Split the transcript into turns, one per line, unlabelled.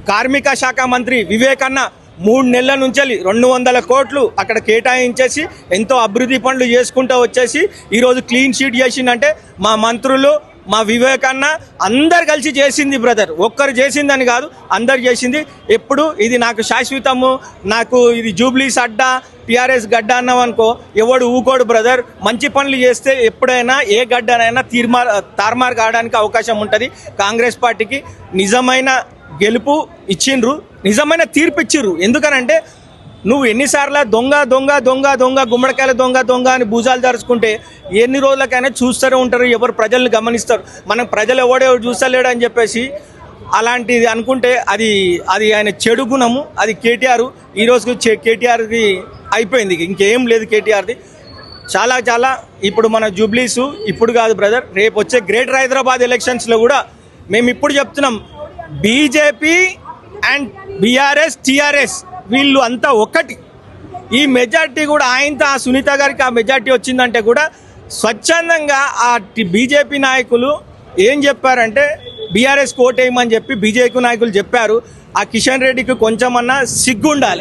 కార్మిక శాఖ మంత్రి వివేకన్న 3 నెలల నుంచి 200 కోట్లు అక్కడ కేటాయించేసి ఎంతో అభివృద్ధి పనులు చేసుకుంటూ వచ్చేసి ఈరోజు క్లీన్ షీట్ చేసిందంటే మా మంత్రులు మా వివేకన్న అందరు కలిసి చేసింది బ్రదర్. ఒక్కరు చేసిందని కాదు, అందరు చేసింది. ఎప్పుడు ఇది నాకు శాశ్వతము, నాకు ఇది జూబ్లీస్ అడ్డా, టీఆర్ఎస్ గడ్డ అన్నామనుకో ఎవడు ఊకోడు బ్రదర్. మంచి పనులు చేస్తే ఎప్పుడైనా ఏ గడ్డనైనా తారుమారు కావడానికి అవకాశం ఉంటుంది. కాంగ్రెస్ పార్టీకి నిజమైన గెలుపు ఇచ్చిండ్రు, నిజమైన తీర్పు ఇచ్చిర్రు. ఎందుకనంటే నువ్వు ఎన్నిసార్లు దొంగ దొంగ దొంగ దొంగ గుమ్మడికాయల దొంగ దొంగ అని భుజాలు జరుచుకుంటే ఎన్ని రోజులకైనా చూస్తూనే ఉంటారు, ఎవరు ప్రజల్ని గమనిస్తారు. మనం ప్రజలు ఎవడెవడు చూస్తలేడు అని చెప్పేసి అలాంటిది అనుకుంటే అది ఆయన చెడు గుణము. అది కేటీఆర్ ఈ రోజుకు కేటీఆర్ది అయిపోయింది, ఇంకేం లేదు కేటీఆర్ది. చాలా చాలా ఇప్పుడు మన జూబ్లీస్ ఇప్పుడు కాదు బ్రదర్, రేపు వచ్చే గ్రేటర్ హైదరాబాద్ ఎలక్షన్స్లో కూడా మేము ఇప్పుడు చెప్తున్నాం, బీజేపీ అండ్ బీఆర్ఎస్ టీఆర్ఎస్ వీళ్ళు అంతా ఒకటి. ఈ మెజార్టీ కూడా ఆయనతో ఆ సునీత గారికి ఆ మెజార్టీ వచ్చిందంటే కూడా స్వచ్ఛందంగా ఆ బీజేపీ నాయకులు ఏం చెప్పారంటే బీఆర్ఎస్ కోటేయమని చెప్పి బీజేపీ నాయకులు చెప్పారు. ఆ కిషన్ రెడ్డికి కొంచెమన్నా సిగ్గుండాలి.